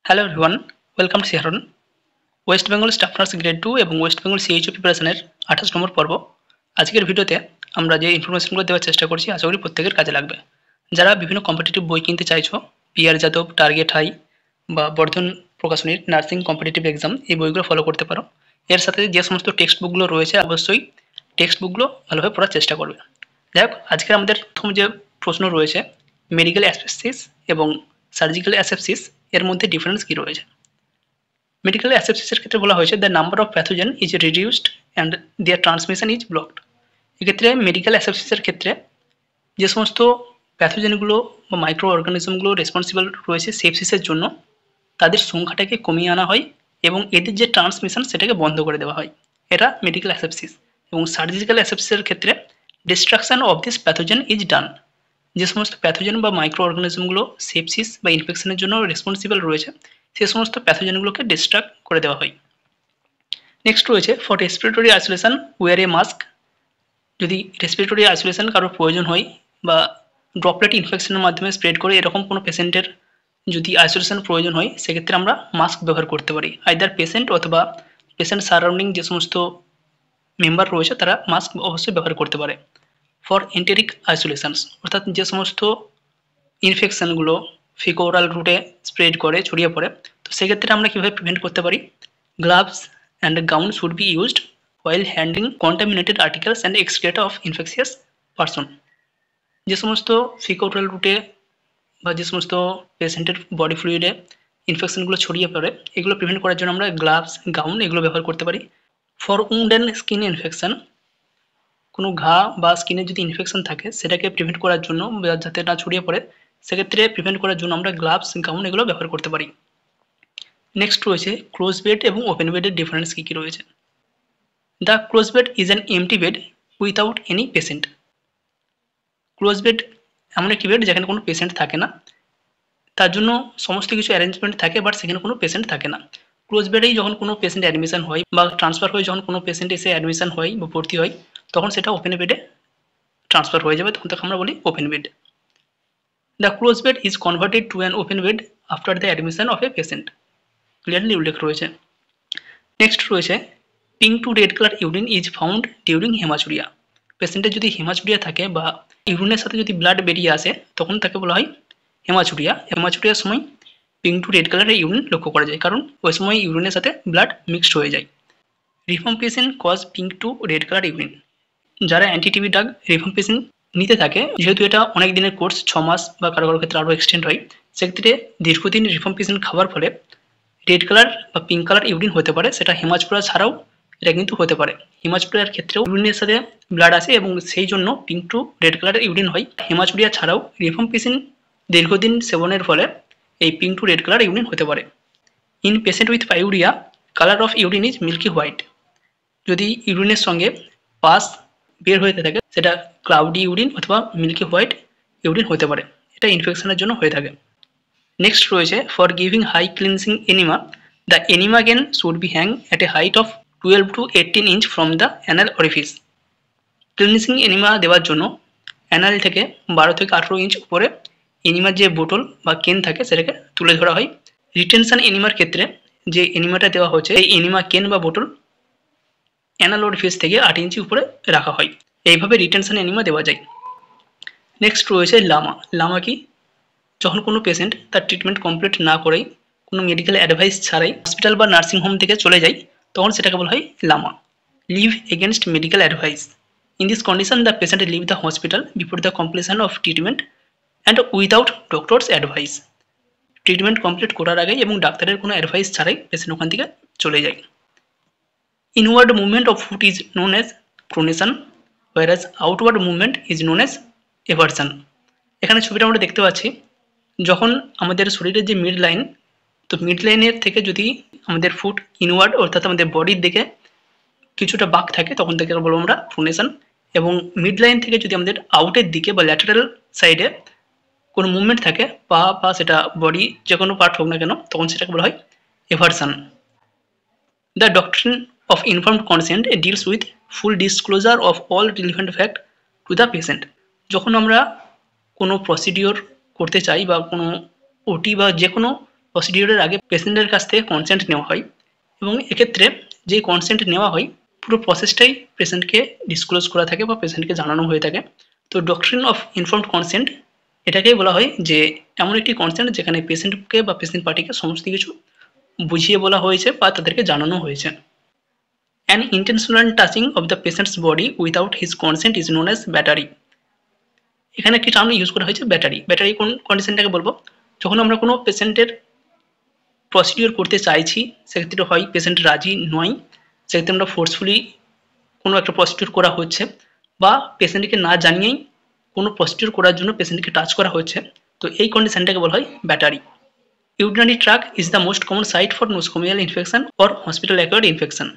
Hello everyone, welcome to শেহরন। West Bengal staff nurse grade 2 এবং West Bengal CHO প্রিপারেশনের 28 নম্বর পর্ব। আজকের ভিডিওতে আমরা যে ইনফরমেশনগুলো দেওয়ার চেষ্টা করছি আশা করি প্রত্যেকের কাজে লাগবে। যারা বিভিন্ন কম্পিটিটিভ বই কিনতে চাইছো, পিআর যাদব, টার্গেট হাই বা বর্ধন প্রকাশনীর নার্সিং কম্পিটিটিভ এক্সাম, এই বইগুলো ফলো করতে পারো। এর সাথে যে সমস্ত টেক্সট বুকগুলো রয়েছে অবশ্যই টেক্সট বুকগুলো ভালোভাবে পড়ার চেষ্টা করবে। যাই হোক, আজকে আমাদের প্রথম যে প্রশ্ন রয়েছে, মেডিকেল অ্যাসেপসিস এবং সার্জিক্যাল অ্যাসেপসিস এর মধ্যে ডিফারেন্স কী রয়েছে। মেডিকেল অ্যাসেপসিসের ক্ষেত্রে বলা হয়েছে the number of pathogen is reduced and their transmission is blocked. এক্ষেত্রে মেডিকেল অ্যাসেপসিসের ক্ষেত্রে যে সমস্ত প্যাথোজেনগুলো বা মাইক্রো অর্গানিজমগুলো রেসপন্সিবল রয়েছে সেপসিসের জন্য, তাদের সংখ্যাটাকে কমিয়ে আনা হয় এবং এদের যে ট্রান্সমিশন সেটাকে বন্ধ করে দেওয়া হয়। এটা মেডিকেল অ্যাসেপসিস। এবং সার্জিক্যাল অ্যাসেপসিসের ক্ষেত্রে destruction of this pathogen is done. যে সমস্ত প্যাথোজেন বা মাইক্রো অর্গানিজমগুলো সেপসিস বা ইনফেকশনের জন্য রেসপন্সিবল রয়েছে, সে সমস্ত প্যাথোজেনগুলোকে ডিস্ট্রাক্ট করে দেওয়া হয়। নেক্সট রয়েছে for respiratory isolation wear a mask. যদি রেসপিরেটরি আইসোলেশন কারোর প্রয়োজন হয় বা ড্রপলেট ইনফেকশনের মাধ্যমে স্প্রেড করে এরকম কোনো পেশেন্টের যদি আইসোলেশন প্রয়োজন হয়, সেক্ষেত্রে আমরা মাস্ক ব্যবহার করতে পারি। আইদার পেশেন্ট অথবা পেশেন্ট সারাউন্ডিং যে সমস্ত মেম্বার রয়েছে তারা মাস্ক অবশ্যই ব্যবহার করতে পারে। ফর এন্টেরিক আইসোলেশনস, অর্থাৎ যে সমস্ত ইনফেকশনগুলো ফিকোরাল রুটে স্প্রেড করে ছড়িয়ে পড়ে, তো সেক্ষেত্রে আমরা কীভাবে প্রিভেন্ট করতে পারি। Gloves and gown should be used while handling contaminated articles and excreta of infectious person। যে সমস্ত ফিকোরাল রুটে বা যে সমস্ত পেশেন্টের বডি ফ্লুইডে ইনফেকশনগুলো ছড়িয়ে পড়ে, এগুলো প্রিভেন্ট করার জন্য আমরা গ্লাভস, গাউন এগুলো ব্যবহার করতে পারি। For wound and skin infection, কোনো ঘা বা স্কিনে যদি ইনফেকশন থাকে সেটাকে প্রিভেন্ট করার জন্য যাতে না ছড়িয়ে পড়ে, সেক্ষেত্রে প্রিভেন্ট করার জন্য আমরা গ্লাভস, গাউন এগুলো ব্যবহার করতে পারি। নেক্সট রয়েছে ক্লোজ বেড এবং ওপেন বেডের ডিফারেন্স কী কী রয়েছে। The close bed is an empty bed without any patient. Close bed এমন একটি বেড যেখানে কোনো পেশেন্ট থাকে না, তার জন্য সমস্ত কিছু অ্যারেঞ্জমেন্ট থাকে, বাট সেখানে কোনো পেশেন্ট থাকে না। ক্লোজ বেডেই যখন কোনো পেশেন্ট অ্যাডমিশন হয় বা ট্রান্সফার হয়ে যখন কোনো পেশেন্ট এসে অ্যাডমিশন হয় বা ভর্তি হয়, তখন সেটা ওপেন বেডে ট্রান্সফার হয়ে যাবে, তখন তাকে আমরা বলি open bed. The close bed is converted to an open bed after the admission of a patient, clearly উল্লেখ রয়েছে। নেক্সট রয়েছে pink to red colour urine is found during haematuria. পেশেন্টের যদি হেমাচুরিয়া থাকে বা ইউরিনের সাথে যদি ব্লাড বেরিয়ে আসে, তখন তাকে বলা হয় হেমাচুরিয়া। হেমাচুরিয়ার সময় পিঙ্ক টু রেড কালারের ইউরিন লক্ষ্য করা যায়, কারণ ওই সময় ইউরিনের সাথে ব্লাড মিক্সড হয়ে যায়। Rifampicin cause pink to red colour urine. যারা অ্যান্টিটিবি ড্রাগ রিফাম্পিসিন নিতে থাকে, যেহেতু এটা অনেক দিনের কোর্স, 6 মাস বা কারো কারো ক্ষেত্রে আরও এক্সটেন্ড হয়, সেক্ষেত্রে দীর্ঘদিন রিফাম্পিসিন খাওয়ার ফলে রেড কালার বা পিঙ্ক কালার ইউরিন হতে পারে। সেটা হেমাচুরিয়া ছাড়াও এটা কিন্তু হতে পারে। হেমাচুরিয়ার ক্ষেত্রেও ইউরিনের সাথে ব্লাড আসে এবং সেই জন্য পিঙ্ক টু রেড কালারের ইউরিন হয়। হেমাচুরিয়া ছাড়াও রিফাম্পিসিন দীর্ঘদিন সেবনের ফলে এই pink to red colour urine হতে পারে। In patient with pyuria colour of urine is milky white. যদি ইউরিনের সঙ্গে পাস বের হয়ে থাকে, সেটা ক্লাউডি ইউরিন অথবা মিল্কি হোয়াইট ইউরিন হতে পারে। এটা ইনফেকশনের জন্য হয়ে থাকে। নেক্সট রয়েছে for giving high cleansing enema, the enema can should be hang at A height of 12 to 18 inch from the anal orifice. Cleansing enema দেওয়ার জন্য অ্যানাল থেকে 12 থেকে 18 ইঞ্চ উপরে এনিমার যে বোতল বা কেন থাকে সেটাকে তুলে ধরা হয়। রিটেনশন এনিমার ক্ষেত্রে যে এনিমাটা দেওয়া হচ্ছে, এই এনিমা কেন বা বোতল অ্যানাল অরিফিস থেকে 8 ইঞ্চি উপরে রাখা হয়। এইভাবে রিটেনশন এনিমা দেওয়া যায়। নেক্সট রয়েছে লামা। লামা কি? যখন কোনো পেশেন্ট তার ট্রিটমেন্ট কমপ্লিট না করেই, কোনো মেডিকেল অ্যাডভাইস ছাড়াই হসপিটাল বা নার্সিং হোম থেকে চলে যায়, তখন সেটাকে বলা হয় LAMA. Leave against medical advice. In this condition the patient leave the hospital before the completion of treatment and without doctor's advice. Treatment complete করার আগেই এবং ডাক্তারের কোনো অ্যাডভাইস ছাড়াই পেশেন্ট ওখান থেকে চলে যায়। Inward movement of foot is known as pronation, whereas outward movement is known as eversion. এখানে ছবিটা আমরা দেখতে পাচ্ছি, যখন আমাদের শরীরের যে মিড লাইন, তো মিড লাইনের থেকে যদি আমাদের ফুট ইনওয়ার্ড অর্থাৎ আমাদের বডির দিকে কিছুটা বাঁক থাকে, তখন থেকে বলবো আমরা প্রোনেশন। এবং মিড লাইন থেকে যদি আমাদের আউটের দিকে বা ল্যাটারাল সাইডে কোনো মুভমেন্ট থাকে, পা বা সেটা বডি যে কোনো পার্ট হোক না কেন, তখন সেটাকে বলা হয় eversion. The doctrine of informed consent deals with full disclosure of all relevant fact to the patient. যখন আমরা কোনো প্রসিডিওর করতে চাই বা কোনো ওটি বা যে কোনো প্রসিডিওরের আগে পেশেন্টের কাছ থেকে কনসেন্ট নেওয়া হয় এবং এক্ষেত্রে যে কনসেন্ট নেওয়া হয় পুরো প্রসেসটাই পেশেন্টকে ডিসক্লোজ করা থাকে বা পেশেন্টকে জানানো হয়ে থাকে। তো ডক্ট্রিন অফ ইনফর্মড কনসেন্ট এটাকেই বলা হয় যে এমন একটি কনসেন্ট যেখানে পেশেন্টকে বা পেশেন্ট পার্টিকে সমস্ত কিছু বুঝিয়ে বলা হয়েছে বা তাদেরকে জানানো হয়েছে। An intentional touching of the patient's body without his consent is known as battery. এখানে একটি টার্ম ইউজ করা হয়েছে ব্যাটারি। ব্যাটারি কোন কন্ডিশনটাকে বলবো? যখন আমরা কোনো পেশেন্টের প্রসিডিওর করতে চাইছি, সেক্ষেত্রে হয় পেশেন্ট রাজি নয়, সেক্ষেত্রে আমরা ফোর্সফুলি কোনো একটা প্রসিডিওর করা হচ্ছে, বা পেশেন্টকে না জানিয়েই কোনো প্রসিডিওর করার জন্য পেশেন্টকে টাচ করা হচ্ছে, তো এই কন্ডিশনটাকে বলা হয় battery. Urinary tract is the most common site for nosocomial infection or hospital acquired infection.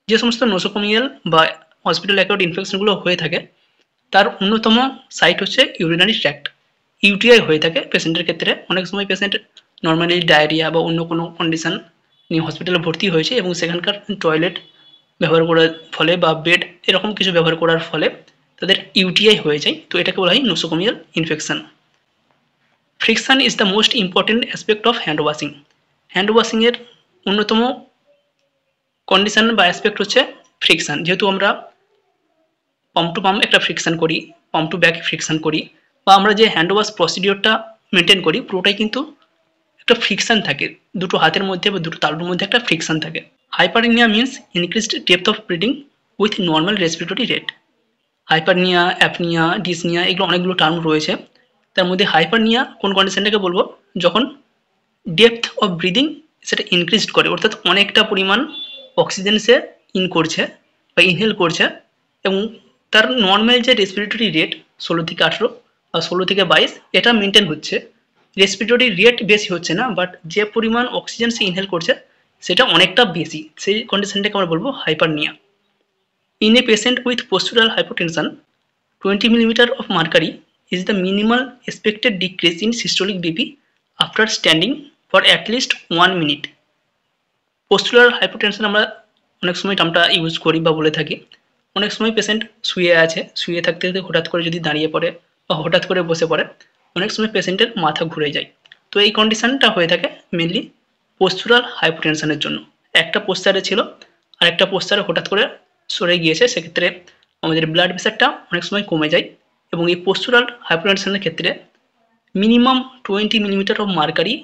যে সমস্ত নোসোকোমিয়াল বা হসপিটাল অ্যাকোয়ার্ড ইনফেকশনগুলো হয়ে থাকে তার অন্যতম সাইট হচ্ছে ইউরিনারি ট্র্যাক্ট। ইউটিআই হয়ে থাকে পেশেন্টের ক্ষেত্রে। অনেক সময় পেশেন্ট নর্মালি ডায়রিয়া বা অন্য কোনো কন্ডিশন নিয়ে হসপিটালে ভর্তি হয়েছে এবং সেখানকার টয়লেট ব্যবহার করার ফলে বা বেড এরকম কিছু ব্যবহার করার ফলে তাদের ইউটিআই হয়ে যায়, তো এটাকে বলা হয় nosocomial infection. Friction is the most important aspect of hand washing. Hand ওয়াশিংয়ের অন্যতম কন্ডিশন বা অ্যাসপেক্ট হচ্ছে ফ্রিকশন। যেহেতু আমরা পাম্প টু পাম্প একটা ফ্রিকশন করি, পাম্প টু ব্যাক ফ্রিকশন করি, বা আমরা যে হ্যান্ড ওয়াশ প্রসিডিওরটা মেনটেন করি পুরোটাই কিন্তু একটা ফ্রিকশন থাকে, দুটো হাতের মধ্যে বা দুটো তালুর মধ্যে একটা ফ্রিকশন থাকে। Hyperpnoea means increased depth of breathing with normal respiratory rate. Hyperpnoea, apnoea, dyspnoea এগুলো অনেকগুলো টার্ম রয়েছে। তার মধ্যে হাইপারনিয়া কোন কন্ডিশনটাকে বলবো? যখন ডেপথ অফ ব্রিদিং সেটা ইনক্রিজড করে, অর্থাৎ অনেকটা পরিমাণ অক্সিজেন সে ইন করছে বা ইনহেল করছে এবং তার নর্মাল যে রেসপিরেটরি রেট 16 থেকে 18 বা 16 থেকে 22 এটা মেনটেন হচ্ছে। রেসপিরেটরি রেট বেশি হচ্ছে না, বাট যে পরিমাণ অক্সিজেন সে ইনহেল করছে সেটা অনেকটা বেশি, সেই কন্ডিশনটাকে আমরা বলবো hyperpnoea. In a patient with postural hypotension 20 mm of mercury is the minimal expected decrease in systolic BP after standing for at least 1 minute. postural hypotension আমরা অনেক সময় টার্মটা ইউজ করি বা বলে থাকি। অনেক সময় পেশেন্ট শুয়ে আছে, শুয়ে থাকতে থাকতে হঠাৎ করে যদি দাঁড়িয়ে পড়ে বা হঠাৎ করে বসে পড়ে, অনেক সময় পেশেন্টের মাথা ঘুরে যায়। তো এই কন্ডিশনটা হয়ে থাকে মেনলি পোস্টুরাল হাইপোটেনশনের জন্য। একটা পোস্টারে ছিল আর একটা পোস্টারে হঠাৎ করে সরে গিয়েছে, সেক্ষেত্রে আমাদের ব্লাড প্রেশারটা অনেক সময় কমে যায় এবং এই পোস্টুরাল হাইপোটেনশনের ক্ষেত্রে মিনিমাম 20 mm অফ মার্কারি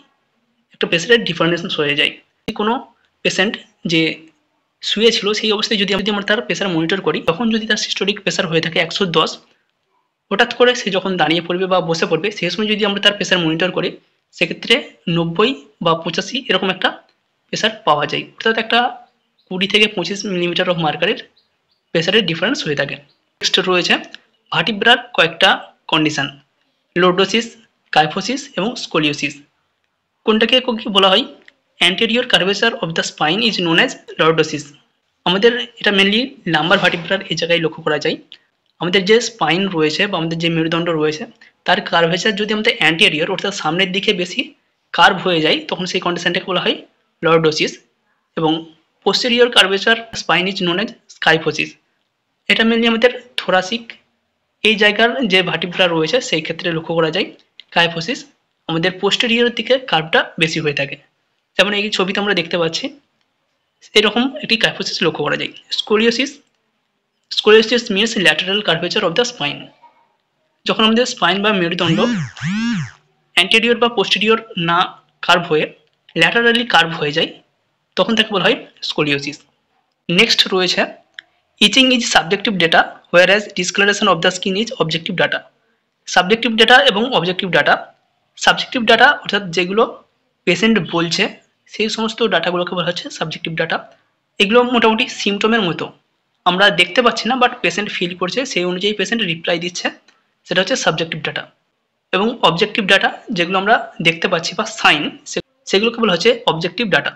একটা প্রেশারের ডিফারেন্স হয়ে যায়। কোনো পেশেন্ট যে শুয়ে ছিল সেই অবস্থায় যদি আমরা তার প্রেশার মনিটর করি, তখন যদি তার সিস্টোলিক প্রেশার হয়ে থাকে 110, হঠাৎ করে সে যখন দাঁড়িয়ে পড়বে বা বসে পড়বে সেই সময় যদি আমরা তার প্রেশার মনিটর করি, সেক্ষেত্রে 90 বা 85 এরকম একটা প্রেশার পাওয়া যায়, অর্থাৎ একটা 20 থেকে 25 mm অফ মার্কারির প্রেশারের ডিফারেন্স হয়ে থাকে। নেক্সট রয়েছে ভার্টিব্রার কয়েকটা কন্ডিশন, লর্ডোসিস, কাইফোসিস এবং স্কোলিওসিস। কোনটাকে কি বলা হয়? Anterior curvature of the spine is known as lordosis. আমাদের এটা মেনলি লাম্বার ভার্টিব্রার এই জায়গায় লক্ষ্য করা যায়। আমাদের যে স্পাইন রয়েছে বা আমাদের যে মেরুদণ্ড রয়েছে তার কার্ভেচার যদি আমাদের অ্যান্টেরিয়র অর্থাৎ সামনের দিকে বেশি কার্ভ হয়ে যায়, তখন সেই কন্ডিশনটাকে বলা হয় লর্ডোসিস। এবং posterior curvature spine is known as kyphosis. এটা মেনলি আমাদের থোরাসিক এই জায়গার যে ভার্টিব্রা রয়েছে সেই ক্ষেত্রে লক্ষ্য করা যায়। কাইফোসিস আমাদের পোস্টেরিয়রের দিকে কার্ভটা বেশি হয়ে থাকে, যেমন এই ছবিতে আমরা দেখতে পাচ্ছি এরকম একটি কাইফোসিস লক্ষ্য করা যায়। Scoliosis, scoliosis means lateral curvature of the spine. যখন আমাদের স্পাইন বা মেরুদণ্ড অ্যান্টেরিয়র বা পোস্টেরিয়র না কার্ভ হয়ে ল্যাটারালি কার্ভ হয়ে যায়, তখন তাকে বলা হয় স্কোলিওসিস। নেক্সট রয়েছে itching is subjective data whereas discoloration of the skin is objective data. Subjective data এবং অবজেক্টিভ ডাটা। সাবজেক্টিভ ডাটা অর্থাৎ যেগুলো পেশেন্ট বলছে সেই সমস্ত ডাটাগুলোকে বলা হচ্ছে সাবজেক্টিভ ডাটা। এগুলো মোটামুটি সিমটমের মতো, আমরা দেখতে পাচ্ছি না বাট পেশেন্ট ফিল করছে, সেই অনুযায়ী পেশেন্ট রিপ্লাই দিচ্ছে, সেটা হচ্ছে সাবজেক্টিভ ডাটা। এবং অবজেক্টিভ ডাটা যেগুলো আমরা দেখতে পাচ্ছি বা সাইন, সেগুলোকে বলা হচ্ছে অবজেক্টিভ ডাটা।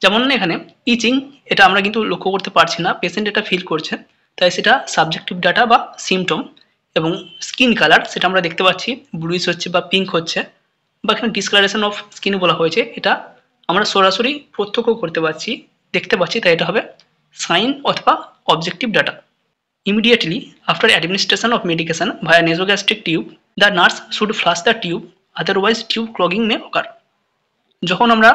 যেমন এখানে ইচিং, এটা আমরা কিন্তু লক্ষ্য করতে পারছি না, পেশেন্ট এটা ফিল করছে, তাই সেটা সাবজেক্টিভ ডাটা বা সিমটম। এবং স্কিন কালার, সেটা আমরা দেখতে পাচ্ছি ব্লুইশ হচ্ছে বা পিঙ্ক হচ্ছে, বা এখানে ডিসকালারেশন অফ স্কিন বলা হয়েছে, এটা আমরা সরাসরি প্রত্যক্ষ করতে পারছি, দেখতে পাচ্ছি, তাই এটা হবে সাইন অথবা objective data. Immediately after administration of medication via nasogastric tube, the nurse should flush the tube, otherwise tube clogging may occur. যখন আমরা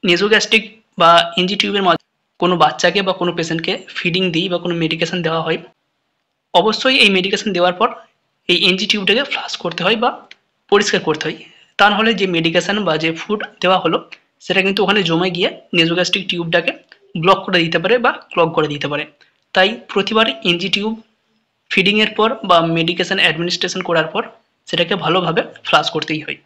নেজোগ্যাস্ট্রিক বা এনজি টিউবের মাধ্যমে কোনো বাচ্চাকে বা কোনো পেশেন্টকে ফিডিং দিই বা কোনো মেডিকেশন দেওয়া হয়, অবশ্যই এই মেডিকেশন দেওয়ার পর এই এনজি টিউবটাকে ফ্লাশ করতে হয় বা পরিষ্কার করতে হয়। তা নাহলে যে মেডিকেশন বা যে ফুড দেওয়া হলো সেটা কিন্তু ওখানে জমে গিয়ে নেজোগ্যাস্ট্রিক টিউবটাকে ব্লক করে দিতে পারে বা ক্লগ করে দিতে পারে। তাই প্রতিবার এনজি টিউব ফিডিংয়ের পর বা মেডিকেশন অ্যাডমিনিস্ট্রেশন করার পর সেটাকে ভালোভাবে ফ্লাশ করতেই হয়।